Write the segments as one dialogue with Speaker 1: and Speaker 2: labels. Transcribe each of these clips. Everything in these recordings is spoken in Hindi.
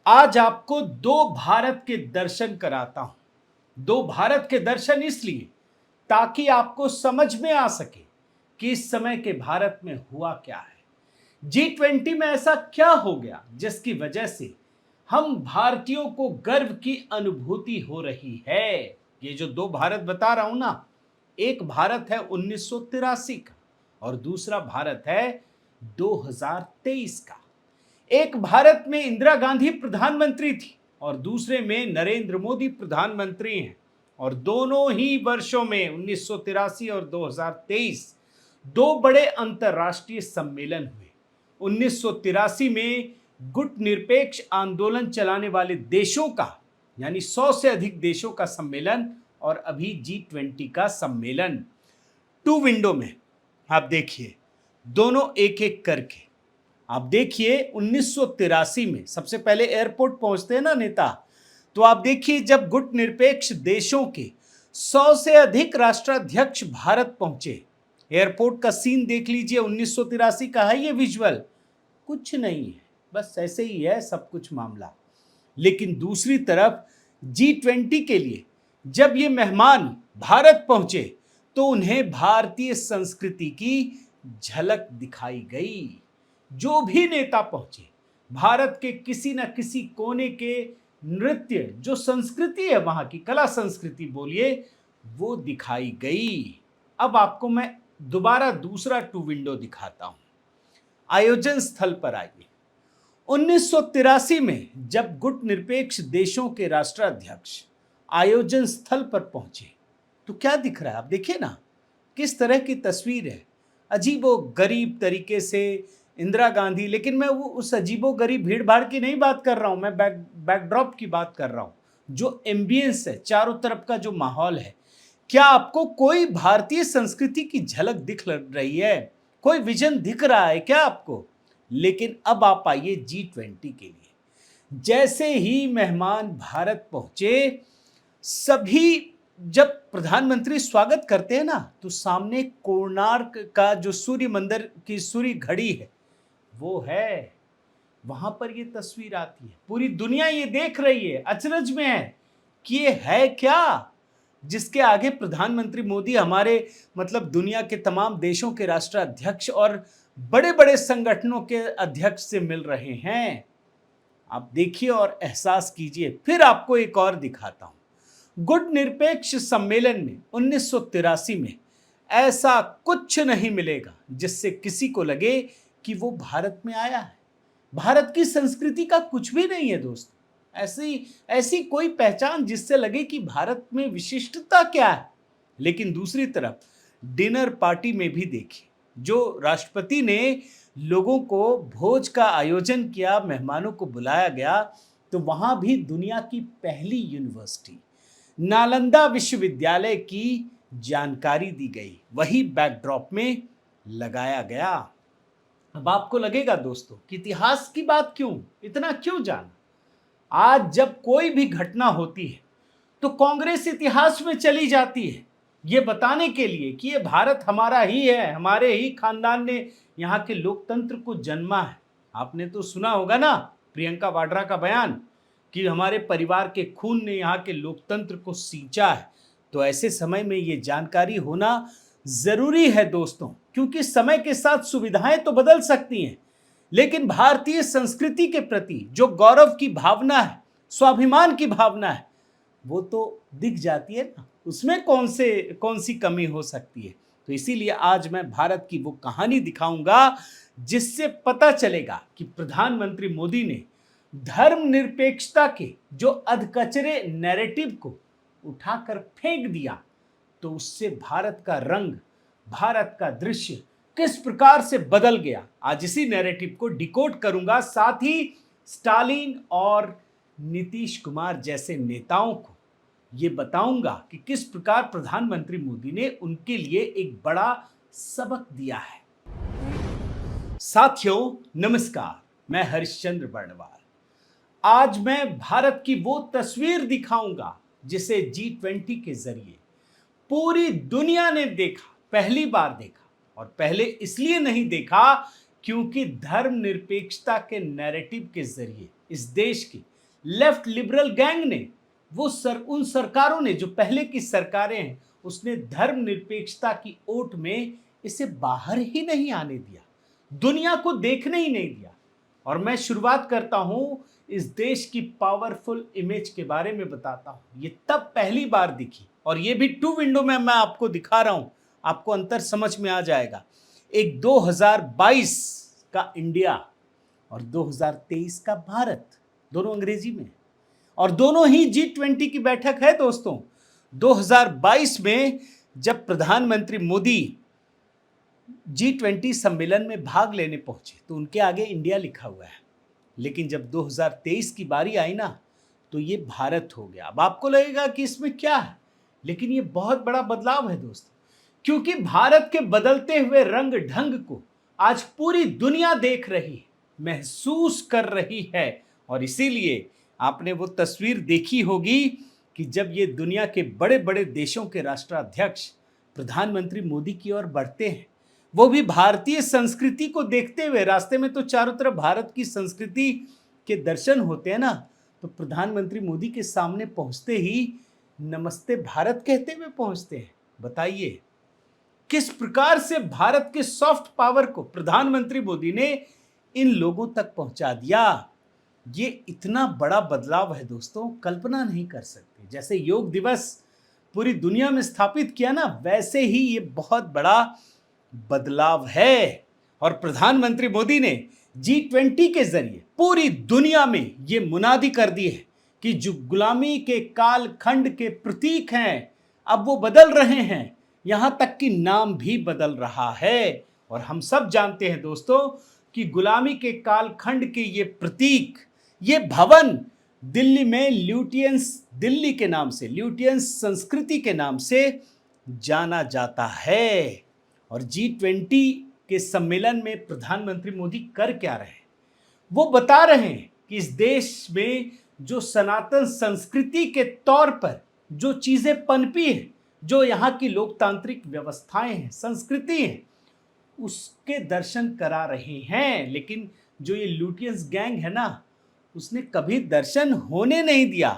Speaker 1: आज आपको दो भारत के दर्शन कराता हूं। दो भारत के दर्शन इसलिए ताकि आपको समझ में आ सके कि इस समय के भारत में हुआ क्या है। G20 में ऐसा क्या हो गया जिसकी वजह से हम भारतीयों को गर्व की अनुभूति हो रही है। ये जो दो भारत बता रहा हूं ना, एक भारत है 1983 का और दूसरा भारत है 2023 का। एक भारत में इंदिरा गांधी प्रधानमंत्री थी और दूसरे में नरेंद्र मोदी प्रधानमंत्री हैं। और दोनों ही वर्षों में 1983 और 2023 दो बड़े अंतर्राष्ट्रीय सम्मेलन हुए। 1983 में गुट निरपेक्ष आंदोलन चलाने वाले देशों का यानी 100 से अधिक देशों का सम्मेलन और अभी G20 का सम्मेलन। टू विंडो में आप देखिए, दोनों एक एक करके आप देखिए। 1983 में सबसे पहले एयरपोर्ट पहुंचते हैं ना नेता, तो आप देखिए जब गुट निरपेक्ष देशों के 100 से अधिक राष्ट्राध्यक्ष भारत पहुंचे। एयरपोर्ट का सीन देख लीजिए, 1983 का है ये विजुअल। कुछ नहीं है, बस ऐसे ही है सब कुछ मामला। लेकिन दूसरी तरफ G20 के लिए जब ये मेहमान भारत पहुंचे तो उन्हें भारतीय संस्कृति की झलक दिखाई गई। जो भी नेता पहुंचे, भारत के किसी न किसी कोने के नृत्य, जो संस्कृति है वहां की कला संस्कृति बोलिए, वो दिखाई गई। अब आपको मैं दोबारा दूसरा टू विंडो दिखाता हूं। आयोजन स्थल पर आइए। 1983 में जब गुट निरपेक्ष देशों के राष्ट्राध्यक्ष आयोजन स्थल पर पहुंचे तो क्या दिख रहा है आप देखिए ना, किस तरह की तस्वीर है। अजीबो गरीब तरीके से इंदिरा गांधी, लेकिन मैं वो उस अजीबो गरीब भीड़ भाड़ की नहीं बात कर रहा हूं, मैं बैकड्रॉप की बात कर रहा हूं। जो एम्बियंस है, चारों तरफ का जो माहौल है, क्या आपको कोई भारतीय संस्कृति की झलक दिख रही है? कोई विजन दिख रहा है क्या आपको? लेकिन अब आप आइए G20 के लिए। जैसे ही मेहमान भारत पहुंचे, सभी जब प्रधानमंत्री स्वागत करते हैं ना, तो सामने कोणार्क का जो सूर्य मंदिर की सूर्य घड़ी है वो है, वहां पर ये तस्वीर आती है। पूरी दुनिया ये देख रही है, अचरज में है कि ये है क्या, जिसके आगे प्रधानमंत्री मोदी हमारे मतलब दुनिया के तमाम देशों के राष्ट्राध्यक्ष और बड़े बड़े संगठनों के अध्यक्ष से मिल रहे हैं। आप देखिए और एहसास कीजिए। फिर आपको एक और दिखाता हूं। गुट निरपेक्ष सम्मेलन में 1983 में ऐसा कुछ नहीं मिलेगा जिससे किसी को लगे कि वो भारत में आया है। भारत की संस्कृति का कुछ भी नहीं है दोस्तों। ऐसी ऐसी कोई पहचान जिससे लगे कि भारत में विशिष्टता क्या है। लेकिन दूसरी तरफ डिनर पार्टी में भी देखिए, जो राष्ट्रपति ने लोगों को भोज का आयोजन किया, मेहमानों को बुलाया गया, तो वहां भी दुनिया की पहली यूनिवर्सिटी नालंदा विश्वविद्यालय की जानकारी दी गई, वही बैकड्रॉप में लगाया गया। अब आपको लगेगा दोस्तों कि इतिहास की बात क्यों, इतना क्यों जाना। आज जब कोई भी घटना होती है तो कांग्रेस इतिहास में चली जाती है ये बताने के लिए कि ये भारत हमारा ही है, हमारे ही खानदान ने यहाँ के लोकतंत्र को जन्मा है। आपने तो सुना होगा ना प्रियंका वाड्रा का बयान कि हमारे परिवार के खून ने यहाँ के लोकतंत्र को सींचा है। तो ऐसे समय में ये जानकारी होना जरूरी है दोस्तों, क्योंकि समय के साथ सुविधाएं तो बदल सकती हैं, लेकिन भारतीय संस्कृति के प्रति जो गौरव की भावना है, स्वाभिमान की भावना है, वो तो दिख जाती है ना, उसमें कौन सी कमी हो सकती है। तो इसीलिए आज मैं भारत की वो कहानी दिखाऊंगा जिससे पता चलेगा कि प्रधानमंत्री मोदी ने धर्मनिरपेक्षता के जो अधकचरे नैरेटिव को उठाकर फेंक दिया, तो उससे भारत का रंग, भारत का दृश्य किस प्रकार से बदल गया। आज इसी नैरेटिव को डिकोड करूंगा, साथ ही स्टालिन और नीतीश कुमार जैसे नेताओं को ये बताऊंगा कि किस प्रकार प्रधानमंत्री मोदी ने उनके लिए एक बड़ा सबक दिया है। साथियों नमस्कार, मैं हरिश्चंद्र वर्णवाल। आज मैं भारत की वो तस्वीर दिखाऊंगा जिसे G20 के जरिए पूरी दुनिया ने देखा, पहली बार देखा। और पहले इसलिए नहीं देखा क्योंकि धर्मनिरपेक्षता के नैरेटिव के जरिए इस देश के लेफ्ट लिबरल गैंग ने, उन सरकारों ने जो पहले की सरकारें हैं, उसने धर्मनिरपेक्षता की ओट में इसे बाहर ही नहीं आने दिया, दुनिया को देखने ही नहीं दिया। और मैं शुरुआत करता हूं इस देश की पावरफुल इमेज के बारे में बताता हूं। ये तब पहली बार दिखी, और ये भी 2 विंडो में मैं आपको दिखा रहा हूं, आपको अंतर समझ में आ जाएगा। एक 2022 का इंडिया और 2023 का भारत, दोनों अंग्रेजी में, और दोनों ही G20 की बैठक है दोस्तों। 2022 में जब प्रधानमंत्री मोदी G20 सम्मेलन में भाग लेने पहुंचे तो उनके आगे इंडिया लिखा हुआ है, लेकिन जब 2023 की बारी आई ना, तो ये भारत हो गया। अब आपको लगेगा कि इसमें क्या है, लेकिन ये बहुत बड़ा बदलाव है दोस्तों, क्योंकि भारत के बदलते हुए रंग ढंग को आज पूरी दुनिया देख रही है, महसूस कर रही है। और इसीलिए आपने वो तस्वीर देखी होगी कि जब ये दुनिया के बड़े बड़े देशों के राष्ट्राध्यक्ष प्रधानमंत्री मोदी की ओर बढ़ते हैं, वो भी भारतीय संस्कृति को देखते हुए, रास्ते में तो चारों तरफ भारत की संस्कृति के दर्शन होते हैं ना, तो प्रधानमंत्री मोदी के सामने पहुंचते ही नमस्ते भारत कहते हुए पहुंचते हैं। बताइए किस प्रकार से भारत के सॉफ्ट पावर को प्रधानमंत्री मोदी ने इन लोगों तक पहुंचा दिया। ये इतना बड़ा बदलाव है दोस्तों, कल्पना नहीं कर सकते। जैसे योग दिवस पूरी दुनिया में स्थापित किया ना, वैसे ही ये बहुत बड़ा बदलाव है। और प्रधानमंत्री मोदी ने G20 के जरिए पूरी दुनिया में ये मुनादी कर दी है कि जो गुलामी के कालखंड के प्रतीक हैं, अब वो बदल रहे हैं, यहां तक कि नाम भी बदल रहा है। और हम सब जानते हैं दोस्तों कि गुलामी के कालखंड के ये प्रतीक, ये भवन दिल्ली में ल्यूटियंस, दिल्ली के नाम से, ल्यूटियंस संस्कृति के नाम से जाना जाता है। और G20 के सम्मेलन में प्रधानमंत्री मोदी कर क्या रहे हैं? वो बता रहे हैं कि इस देश में जो सनातन संस्कृति के तौर पर जो चीजें पनपी है, जो यहाँ की लोकतांत्रिक व्यवस्थाएं हैं, संस्कृति है, उसके दर्शन करा रहे हैं। लेकिन जो ये लुटियंस गैंग है ना, उसने कभी दर्शन होने नहीं दिया,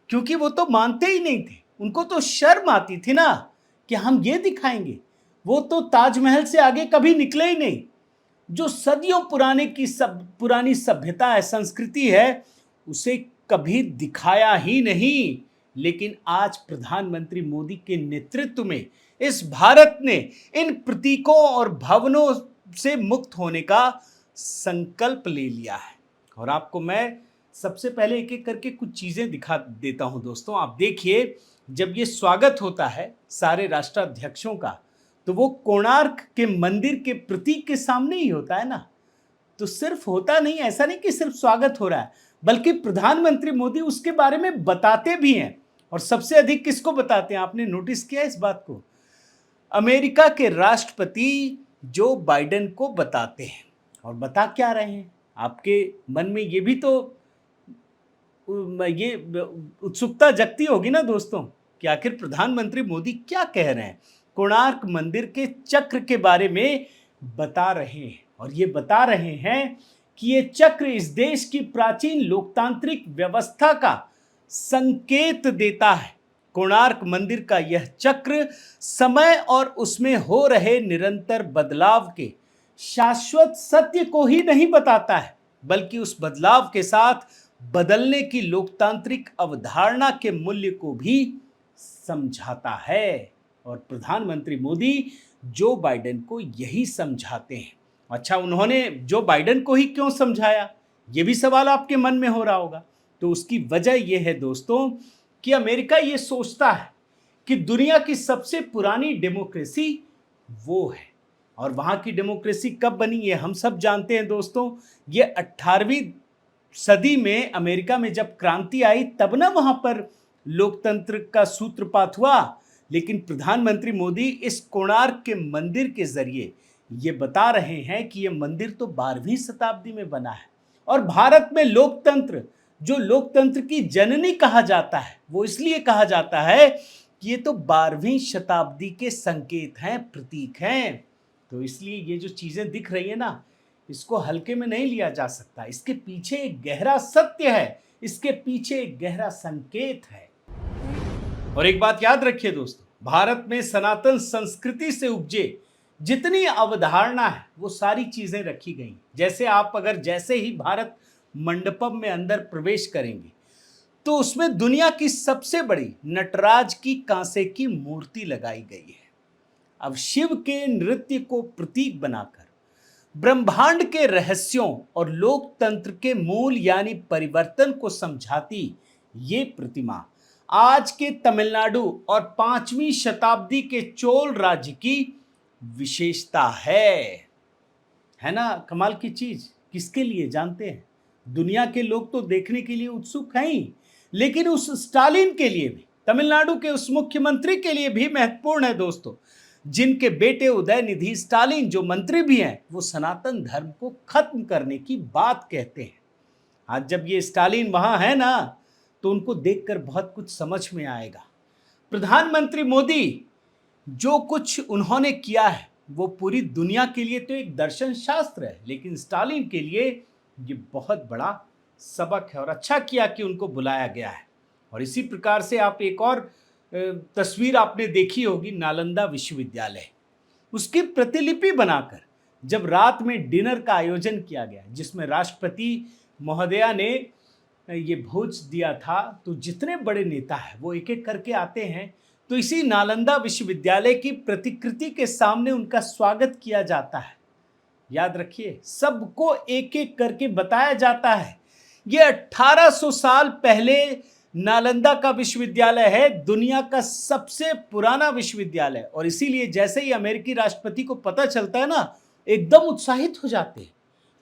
Speaker 1: क्योंकि वो तो मानते ही नहीं थे। उनको तो शर्म आती थी ना कि हम ये दिखाएंगे। वो तो ताजमहल से आगे कभी निकले ही नहीं। जो सदियों पुरानी सभ्यता है, संस्कृति है, उसे कभी दिखाया ही नहीं। लेकिन आज प्रधानमंत्री मोदी के नेतृत्व में इस भारत ने इन प्रतीकों और भवनों से मुक्त होने का संकल्प ले लिया है। और आपको मैं सबसे पहले एक एक करके कुछ चीजें दिखा देता हूं दोस्तों। आप देखिए, जब ये स्वागत होता है सारे राष्ट्राध्यक्षों का, तो वो कोणार्क के मंदिर के प्रतीक के सामने ही होता है ना। तो सिर्फ होता नहीं, ऐसा नहीं कि सिर्फ स्वागत हो रहा है, बल्कि प्रधानमंत्री मोदी उसके बारे में बताते भी हैं। और सबसे अधिक किसको बताते हैं, आपने नोटिस किया इस बात को? अमेरिका के राष्ट्रपति जो बाइडेन को बताते हैं। और बता क्या रहे हैं? आपके मन में ये भी तो ये उत्सुकता जगती होगी ना दोस्तों कि आखिर प्रधानमंत्री मोदी क्या कह रहे हैं। कोणार्क मंदिर के चक्र के बारे में बता रहे हैं, और ये बता रहे हैं कि ये चक्र इस देश की प्राचीन लोकतांत्रिक व्यवस्था का संकेत देता है। कोणार्क मंदिर का यह चक्र समय और उसमें हो रहे निरंतर बदलाव के शाश्वत सत्य को ही नहीं बताता है, बल्कि उस बदलाव के साथ बदलने की लोकतांत्रिक अवधारणा के मूल्य को भी समझाता है। और प्रधानमंत्री मोदी जो बाइडेन को यही समझाते हैं। अच्छा, उन्होंने जो बाइडेन को ही क्यों समझाया, ये भी सवाल आपके मन में हो रहा होगा। तो उसकी वजह यह है दोस्तों कि अमेरिका ये सोचता है कि दुनिया की सबसे पुरानी डेमोक्रेसी वो है। और वहां की डेमोक्रेसी कब बनी ये हम सब जानते हैं दोस्तों। ये 18वीं सदी में अमेरिका में जब क्रांति आई, तब ना वहां पर लोकतंत्र का सूत्रपात हुआ। लेकिन प्रधानमंत्री मोदी इस कोणार्क के मंदिर के जरिए ये बता रहे हैं कि ये मंदिर तो 12वीं शताब्दी में बना है। और भारत में लोकतंत्र, जो लोकतंत्र की जननी कहा जाता है, वो इसलिए कहा जाता है कि ये तो 12वीं शताब्दी के संकेत हैं, प्रतीक हैं। तो इसलिए ये जो चीजें दिख रही है ना, इसको हल्के में नहीं लिया जा सकता। इसके पीछे एक गहरा सत्य है इसके पीछे एक गहरा संकेत है। और एक बात याद रखिए दोस्तों, भारत में सनातन संस्कृति से उपजे जितनी अवधारणा है वो सारी चीजें रखी गई। जैसे आप अगर जैसे ही भारत मंडपम में अंदर प्रवेश करेंगे तो उसमें दुनिया की सबसे बड़ी नटराज की कांसे की मूर्ति लगाई गई है। अब शिव के नृत्य को प्रतीक बनाकर ब्रह्मांड के रहस्यों और लोकतंत्र के मूल यानी परिवर्तन को समझाती ये प्रतिमा आज के तमिलनाडु और 5वीं शताब्दी के चोल राज्य की विशेषता है ना। कमाल की चीज। किसके लिए जानते हैं? दुनिया के लोग तो देखने के लिए उत्सुक हैं ही, लेकिन उस स्टालिन के लिए भी, तमिलनाडु के उस मुख्यमंत्री के लिए भी महत्वपूर्ण है दोस्तों, जिनके बेटे उदयनिधि स्टालिन जो मंत्री भी हैं वो सनातन धर्म को खत्म करने की बात कहते हैं। आज जब ये स्टालिन वहां है ना तो उनको देखकर बहुत कुछ समझ में आएगा। प्रधानमंत्री मोदी जो कुछ उन्होंने किया है वो पूरी दुनिया के लिए तो एक दर्शन शास्त्र है, लेकिन स्टालिन के लिए ये बहुत बड़ा सबक है। और अच्छा किया कि उनको बुलाया गया है। और इसी प्रकार से आप एक और तस्वीर आपने देखी होगी, नालंदा विश्वविद्यालय, उसकी प्रतिलिपि बनाकर जब रात में डिनर का आयोजन किया गया जिसमें राष्ट्रपति महोदया ने ये भोज दिया था, तो जितने बड़े नेता हैं वो एक एक करके आते हैं, तो इसी नालंदा विश्वविद्यालय की प्रतिकृति के सामने उनका स्वागत किया जाता है। याद रखिए, सबको एक एक करके बताया जाता है। ये 1800 साल पहले नालंदा का विश्वविद्यालय है, दुनिया का सबसे पुराना विश्वविद्यालय। और इसीलिए जैसे ही अमेरिकी राष्ट्रपति को पता चलता है ना, एकदम उत्साहित हो जाते हैं,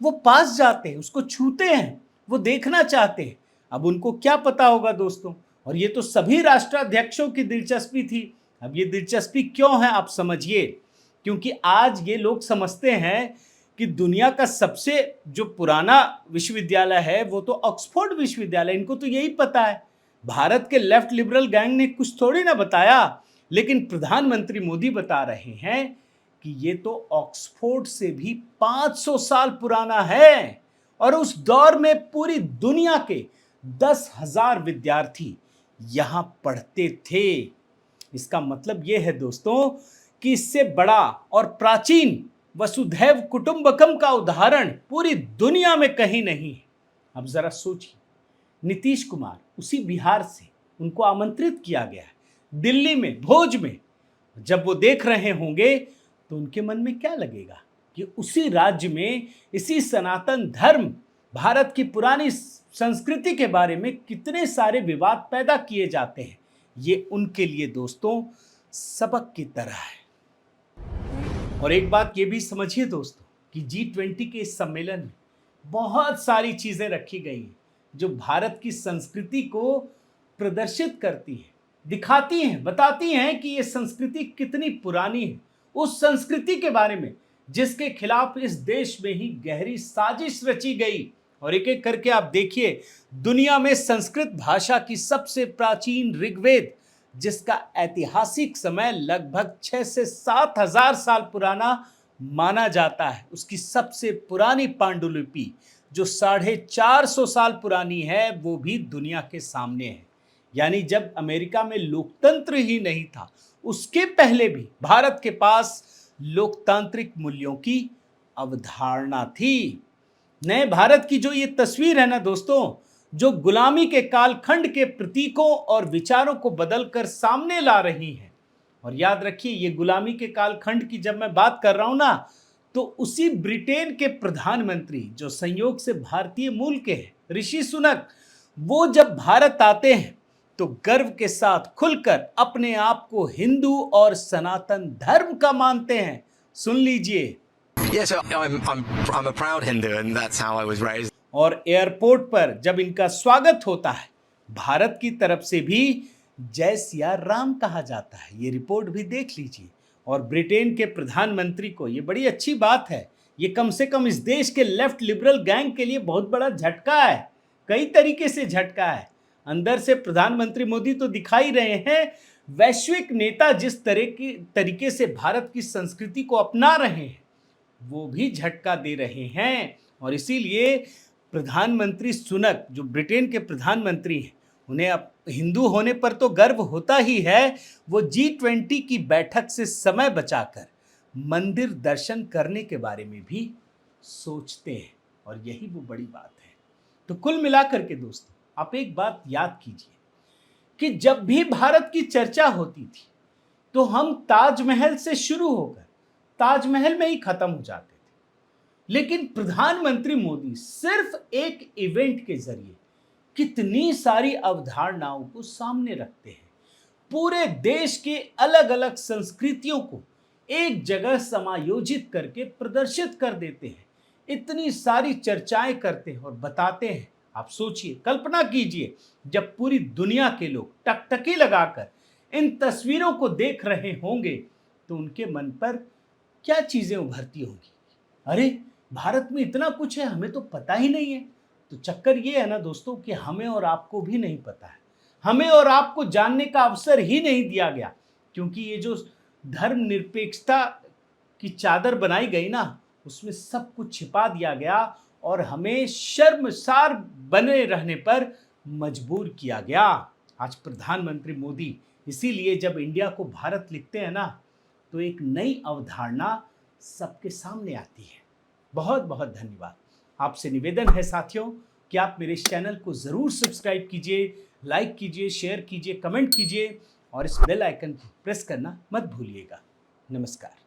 Speaker 1: वो पास जाते हैं, उसको छूते हैं, वो देखना चाहते हैं। अब उनको क्या पता होगा दोस्तों, और ये तो सभी राष्ट्राध्यक्षों की दिलचस्पी थी। अब ये दिलचस्पी क्यों है आप समझिए, क्योंकि आज ये लोग समझते हैं कि दुनिया का सबसे जो पुराना विश्वविद्यालय है वो तो ऑक्सफोर्ड विश्वविद्यालय। इनको तो यही पता है। भारत के लेफ्ट लिबरल गैंग ने कुछ थोड़ी ना बताया, लेकिन प्रधानमंत्री मोदी बता रहे हैं कि ये तो ऑक्सफोर्ड से भी 500 साल पुराना है। और उस दौर में पूरी दुनिया के 10,000 विद्यार्थी यहां पढ़ते थे। इसका मतलब यह है दोस्तों कि इससे बड़ा और प्राचीन वसुधैव कुटुंबकम का उदाहरण पूरी दुनिया में कहीं नहीं है। अब जरा सोचिए, नीतीश कुमार उसी बिहार से, उनको आमंत्रित किया गया है दिल्ली में भोज में। जब वो देख रहे होंगे तो उनके मन में क्या लगेगा कि उसी राज्य में इसी सनातन धर्म, भारत की पुरानी संस्कृति के बारे में कितने सारे विवाद पैदा किए जाते हैं। ये उनके लिए दोस्तों सबक की तरह है। और एक बात ये भी समझिए दोस्तों कि G20 के इस सम्मेलन में बहुत सारी चीजें रखी गई हैं जो भारत की संस्कृति को प्रदर्शित करती हैं, दिखाती हैं, बताती हैं कि ये संस्कृति कितनी पुरानी है। उस संस्कृति के बारे में जिसके खिलाफ इस देश में ही गहरी साजिश रची गई। और एक एक करके आप देखिए, दुनिया में संस्कृत भाषा की सबसे प्राचीन ऋग्वेद, जिसका ऐतिहासिक समय लगभग 6 से 7 हजार साल पुराना माना जाता है, उसकी सबसे पुरानी पांडुलिपि जो 450 साल पुरानी है वो भी दुनिया के सामने है। यानी जब अमेरिका में लोकतंत्र ही नहीं था उसके पहले भी भारत के पास लोकतांत्रिक मूल्यों की अवधारणा थी। नए भारत की जो ये तस्वीर है ना दोस्तों, जो गुलामी के कालखंड के प्रतीकों और विचारों को बदलकर सामने ला रही है। और याद रखिए, ये गुलामी के कालखंड की जब मैं बात कर रहा हूं ना, तो उसी ब्रिटेन के प्रधानमंत्री जो संयोग से भारतीय मूल के हैं, ऋषि सुनक, वो जब भारत आते हैं तो गर्व के साथ खुलकर अपने आप को हिंदू और सनातन धर्म का मानते हैं। सुन लीजिए।
Speaker 2: Yes, I'm a proud Hindu and that's how I was raised.
Speaker 1: और एयरपोर्ट पर जब इनका स्वागत होता है, भारत की तरफ से भी जय सिया राम कहा जाता है। ये रिपोर्ट भी देख लीजिए। और ब्रिटेन के प्रधानमंत्री को, ये बड़ी अच्छी बात है, ये कम से कम इस देश के लेफ्ट लिबरल गैंग के लिए बहुत बड़ा झटका है, कई तरीके से झटका है। अंदर से प्रधानमंत्री मोदी तो दिखाई रहे हैं, वैश्विक नेता जिस तरीके से भारत की संस्कृति को अपना रहे हैं वो भी झटका दे रहे हैं। और इसीलिए प्रधानमंत्री सुनक जो ब्रिटेन के प्रधानमंत्री हैं, उन्हें अब हिंदू होने पर तो गर्व होता ही है। वो G20 की बैठक से समय बचाकर मंदिर दर्शन करने के बारे में भी सोचते हैं, और यही वो बड़ी बात है। तो कुल मिलाकर के दोस्तों, आप एक बात याद कीजिए कि जब भी भारत की चर्चा होती थी तो हम ताजमहल से शुरू होकर ताजमहल में ही खत्म हो जाते थे, लेकिन प्रधानमंत्री मोदी सिर्फ एक इवेंट के जरिए कितनी सारी अवधारणाओं को सामने रखते हैं। पूरे देश के अलग अलग संस्कृतियों को एक जगह समायोजित करके प्रदर्शित कर देते हैं, इतनी सारी चर्चाएं करते हैं और बताते हैं। आप सोचिए, कल्पना कीजिए, जब पूरी दुनिया के लोग टकटकी लगाकर इन तस्वीरों को देख रहे होंगे तो उनके मन पर क्या चीजें उभरती होंगी। अरे, भारत में इतना कुछ है, हमें तो पता ही नहीं है। तो चक्कर ये है ना दोस्तों कि हमें और आपको भी नहीं पता है, हमें और आपको जानने का अवसर ही नहीं दिया गया, क्योंकि ये जो धर्मनिरपेक्षता की चादर बनाई गई ना, उसमें सब कुछ छिपा दिया गया और हमें शर्मसार बने रहने पर मजबूर किया गया। आज प्रधानमंत्री मोदी इसीलिए जब इंडिया को भारत लिखते हैं ना, तो एक नई अवधारणा सबके सामने आती है। बहुत बहुत धन्यवाद। आपसे निवेदन है साथियों कि आप मेरे इस चैनल को ज़रूर सब्सक्राइब कीजिए, लाइक कीजिए, शेयर कीजिए, कमेंट कीजिए और इस बेल आइकन को प्रेस करना मत भूलिएगा। नमस्कार।